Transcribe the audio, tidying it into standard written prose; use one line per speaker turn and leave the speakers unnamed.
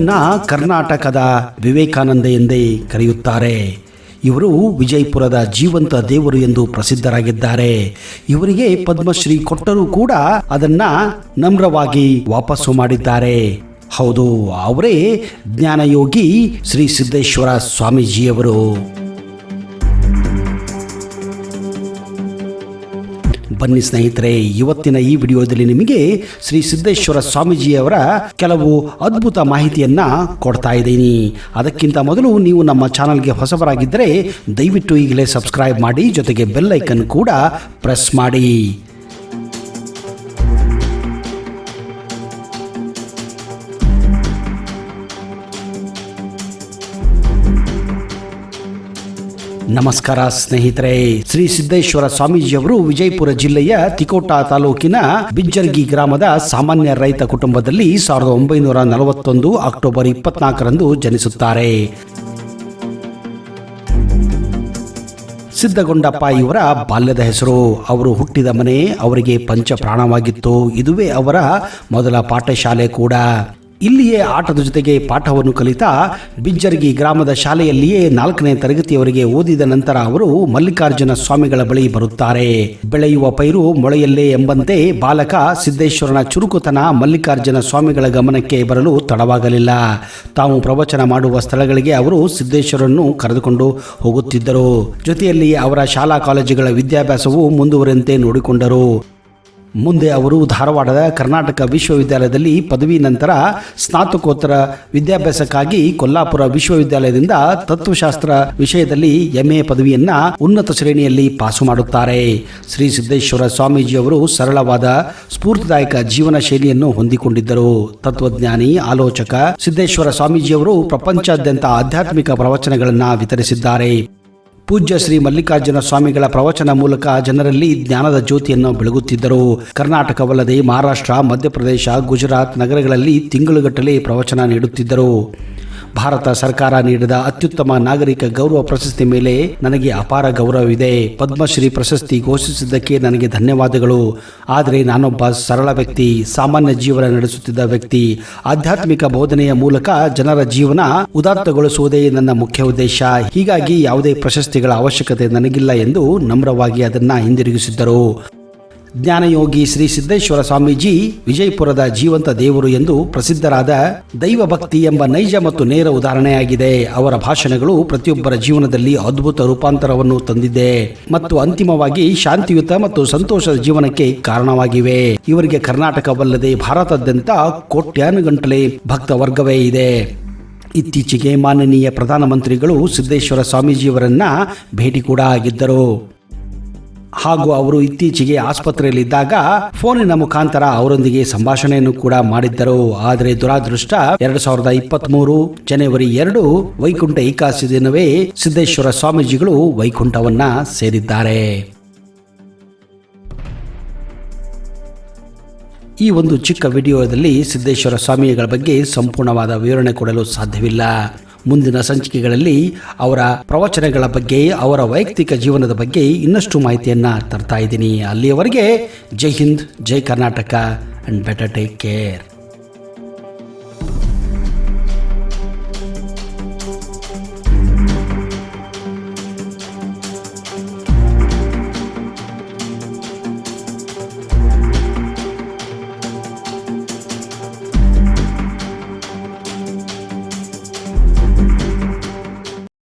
ಇವರನ್ನ ಕರ್ನಾಟಕದ ವಿವೇಕಾನಂದ ಎಂದೇ ಕರೆಯುತ್ತಾರೆ. ಇವರು ವಿಜಯಪುರದ ಜೀವಂತ ದೇವರು ಎಂದು ಪ್ರಸಿದ್ಧರಾಗಿದ್ದಾರೆ. ಇವರಿಗೆ ಪದ್ಮಶ್ರೀ ಕೊಟ್ಟರೂ ಕೂಡ ಅದನ್ನ ನಮ್ರವಾಗಿ ವಾಪಸ್ಸು ಮಾಡಿದ್ದಾರೆ. ಹೌದು, ಅವರೇ ಜ್ಞಾನಯೋಗಿ ಶ್ರೀ ಸಿದ್ದೇಶ್ವರ ಸ್ವಾಮೀಜಿಯವರು. ಬನ್ನಿ ಸ್ನೇಹಿತರೆ, ಇವತ್ತಿನ ಈ ವಿಡಿಯೋದಲ್ಲಿ ನಿಮಗೆ ಶ್ರೀ ಸಿದ್ದೇಶ್ವರ ಸ್ವಾಮೀಜಿಯವರ ಕೆಲವು ಅದ್ಭುತ ಮಾಹಿತಿಯನ್ನ ಕೊಡ್ತಾ ಇದ್ದೀನಿ. ಅದಕ್ಕಿಂತ ಮೊದಲು ನೀವು ನಮ್ಮ ಚಾನಲ್ಗೆ ಹೊಸಬರಾಗಿದ್ದರೆ ದಯವಿಟ್ಟು ಈಗಲೇ ಸಬ್ಸ್ಕ್ರೈಬ್ ಮಾಡಿ, ಜೊತೆಗೆ ಬೆಲ್ ಐಕನ್ ಕೂಡ ಪ್ರೆಸ್ ಮಾಡಿ. ನಮಸ್ಕಾರ ಸ್ನೇಹಿತರೆ. ಶ್ರೀ ಸಿದ್ದೇಶ್ವರ ಸ್ವಾಮೀಜಿಯವರು ವಿಜಯಪುರ ಜಿಲ್ಲೆಯ ತಿಕೋಟ ತಾಲೂಕಿನ ಬಿಜ್ಜರ್ಗಿ ಗ್ರಾಮದ ಸಾಮಾನ್ಯ ರೈತ ಕುಟುಂಬದಲ್ಲಿ 1941 ಅಕ್ಟೋಬರ್ 24ರಂದು ಜನಿಸುತ್ತಾರೆ. ಸಿದ್ದಗೊಂಡಪ್ಪ ಇವರ ಬಾಲ್ಯದ ಹೆಸರು. ಅವರು ಹುಟ್ಟಿದ ಮನೆ ಅವರಿಗೆ ಪಂಚಪ್ರಾಣವಾಗಿತ್ತು. ಇದುವೇ ಅವರ ಮೊದಲ ಪಾಠಶಾಲೆ ಕೂಡ. ಇಲ್ಲಿಯೇ ಆಟದ ಜೊತೆಗೆ ಪಾಠವನ್ನು ಕಲಿತಾ ಬಿಜ್ಜರ್ಗಿ ಗ್ರಾಮದ ಶಾಲೆಯಲ್ಲಿಯೇ 4ನೇ ತರಗತಿಯವರೆಗೆ ಓದಿದ ನಂತರ ಅವರು ಮಲ್ಲಿಕಾರ್ಜುನ ಸ್ವಾಮಿಗಳ ಬಳಿ ಬರುತ್ತಾರೆ. ಬೆಳೆಯುವ ಪೈರು ಮೊಳೆಯಲ್ಲೇ ಎಂಬಂತೆ ಬಾಲಕ ಸಿದ್ದೇಶ್ವರನ ಚುರುಕುತನ ಮಲ್ಲಿಕಾರ್ಜುನ ಸ್ವಾಮಿಗಳ ಗಮನಕ್ಕೆ ಬರಲು ತಡವಾಗಲಿಲ್ಲ. ತಾವು ಪ್ರವಚನ ಮಾಡುವ ಸ್ಥಳಗಳಿಗೆ ಅವರು ಸಿದ್ದೇಶ್ವರನ್ನು ಕರೆದುಕೊಂಡು ಹೋಗುತ್ತಿದ್ದರು. ಜೊತೆಯಲ್ಲಿ ಅವರ ಶಾಲಾ ಕಾಲೇಜುಗಳ ವಿದ್ಯಾಭ್ಯಾಸವು ಮುಂದುವರೆದಂತೆ ನೋಡಿಕೊಂಡರು. ಮುಂದೆ ಅವರು ಧಾರವಾಡದ ಕರ್ನಾಟಕ ವಿಶ್ವವಿದ್ಯಾಲಯದಲ್ಲಿ ಪದವಿ ನಂತರ ಸ್ನಾತಕೋತ್ತರ ವಿದ್ಯಾಭ್ಯಾಸಕ್ಕಾಗಿ ಕೊಲ್ಲಾಪುರ ವಿಶ್ವವಿದ್ಯಾಲಯದಿಂದ ತತ್ವಶಾಸ್ತ್ರ ವಿಷಯದಲ್ಲಿ MA ಪದವಿಯನ್ನ ಉನ್ನತ ಶ್ರೇಣಿಯಲ್ಲಿ ಪಾಸು ಮಾಡುತ್ತಾರೆ. ಶ್ರೀ ಸಿದ್ದೇಶ್ವರ ಸ್ವಾಮೀಜಿಯವರು ಸರಳವಾದ ಸ್ಫೂರ್ತಿದಾಯಕ ಜೀವನ ಶೈಲಿಯನ್ನು ಹೊಂದಿಕೊಂಡಿದ್ದರು. ತತ್ವಜ್ಞಾನಿ, ಆಲೋಚಕ ಸಿದ್ದೇಶ್ವರ ಸ್ವಾಮೀಜಿಯವರು ಪ್ರಪಂಚಾದ್ಯಂತ ಆಧ್ಯಾತ್ಮಿಕ ಪ್ರವಚನಗಳನ್ನು ವಿತರಿಸಿದ್ದಾರೆ. ಪೂಜ್ಯ ಶ್ರೀ ಮಲ್ಲಿಕಾರ್ಜುನ ಸ್ವಾಮಿಗಳ ಪ್ರವಚನ ಮೂಲಕ ಜನರಲ್ಲಿ ಜ್ಞಾನದ ಜ್ಯೋತಿಯನ್ನು ಬೆಳಗುತ್ತಿದ್ದರು. ಕರ್ನಾಟಕವಲ್ಲದೆ ಮಹಾರಾಷ್ಟ್ರ, ಮಧ್ಯಪ್ರದೇಶ, ಗುಜರಾತ್ ನಗರಗಳಲ್ಲಿ ತಿಂಗಳುಗಟ್ಟಲೆ ಪ್ರವಚನ ನೀಡುತ್ತಿದ್ದರು. ಭಾರತ ಸರ್ಕಾರ ನೀಡಿದ ಅತ್ಯುತ್ತಮ ನಾಗರಿಕ ಗೌರವ ಪ್ರಶಸ್ತಿ ಮೇಲೆ ನನಗೆ ಅಪಾರ ಗೌರವವಿದೆ. ಪದ್ಮಶ್ರೀ ಪ್ರಶಸ್ತಿ ಘೋಷಿಸಿದ್ದಕ್ಕೆ ನನಗೆ ಧನ್ಯವಾದಗಳು. ಆದರೆ ನಾನೊಬ್ಬ ಸರಳ ವ್ಯಕ್ತಿ, ಸಾಮಾನ್ಯ ಜೀವನ ನಡೆಸುತ್ತಿದ್ದ ವ್ಯಕ್ತಿ. ಆಧ್ಯಾತ್ಮಿಕ ಬೋಧನೆಯ ಮೂಲಕ ಜನರ ಜೀವನ ಉದಾತ್ತಗೊಳಿಸುವುದೇ ನನ್ನ ಮುಖ್ಯ ಉದ್ದೇಶ. ಹೀಗಾಗಿ ಯಾವುದೇ ಪ್ರಶಸ್ತಿಗಳ ಅವಶ್ಯಕತೆ ನನಗಿಲ್ಲ ಎಂದು ನಮ್ರವಾಗಿ ಅದನ್ನು ಹಿಂದಿರುಗಿಸಿದ್ದರು. ಜ್ಞಾನಯೋಗಿ ಶ್ರೀ ಸಿದ್ದೇಶ್ವರ ಸ್ವಾಮೀಜಿ ವಿಜಯಪುರದ ಜೀವಂತ ದೇವರು ಎಂದು ಪ್ರಸಿದ್ಧರಾದ ದೈವಭಕ್ತಿ ಎಂಬ ನೈಜ ಮತ್ತು ನೇರ ಉದಾಹರಣೆಯಾಗಿದೆ. ಅವರ ಭಾಷಣಗಳು ಪ್ರತಿಯೊಬ್ಬರ ಜೀವನದಲ್ಲಿ ಅದ್ಭುತ ರೂಪಾಂತರವನ್ನು ತಂದಿದೆ ಮತ್ತು ಅಂತಿಮವಾಗಿ ಶಾಂತಿಯುತ ಮತ್ತು ಸಂತೋಷದ ಜೀವನಕ್ಕೆ ಕಾರಣವಾಗಿವೆ. ಇವರಿಗೆ ಕರ್ನಾಟಕವಲ್ಲದೆ ಭಾರತಾದ್ಯಂತ ಕೋಟ್ಯಾನುಗಟ್ಟಲೆ ಭಕ್ತ ವರ್ಗವೇ ಇದೆ. ಇತ್ತೀಚೆಗೆ ಮಾನನೀಯ ಪ್ರಧಾನಮಂತ್ರಿಗಳು ಸಿದ್ದೇಶ್ವರ ಸ್ವಾಮೀಜಿಯವರನ್ನ ಭೇಟಿ ಕೂಡ ಆಗಿದ್ದರು. ಹಾಗೂ ಅವರು ಇತ್ತೀಚೆಗೆ ಆಸ್ಪತ್ರೆಯಲ್ಲಿದ್ದಾಗ ಫೋನಿನ ಮುಖಾಂತರ ಅವರೊಂದಿಗೆ ಸಂಭಾಷಣೆಯನ್ನು ಕೂಡ ಮಾಡಿದ್ದರು. ಆದರೆ ದುರಾದೃಷ್ಟ 2023 ಜನವರಿ 2 ವೈಕುಂಠ ಏಕಾದಶಿ ದಿನವೇ ಸಿದ್ದೇಶ್ವರ ಸ್ವಾಮೀಜಿಗಳು ವೈಕುಂಠವನ್ನ ಸೇರಿದ್ದಾರೆ. ಈ ಒಂದು ಚಿಕ್ಕ ವಿಡಿಯೋದಲ್ಲಿ ಸಿದ್ದೇಶ್ವರ ಸ್ವಾಮಿಗಳ ಬಗ್ಗೆ ಸಂಪೂರ್ಣವಾದ ವಿವರಣೆ ಕೊಡಲು ಸಾಧ್ಯವಿಲ್ಲ. ಮುಂದಿನ ಸಂಚಿಕೆಗಳಲ್ಲಿ ಅವರ ಪ್ರವಚನಗಳ ಬಗ್ಗೆ, ಅವರ ವೈಯಕ್ತಿಕ ಜೀವನದ ಬಗ್ಗೆ ಇನ್ನಷ್ಟು ಮಾಹಿತಿಯನ್ನ ತರ್ತಾ ಇದ್ದೀನಿ. ಅಲ್ಲಿಯವರೆಗೆ Jai Hind, Jai Karnataka and better take care.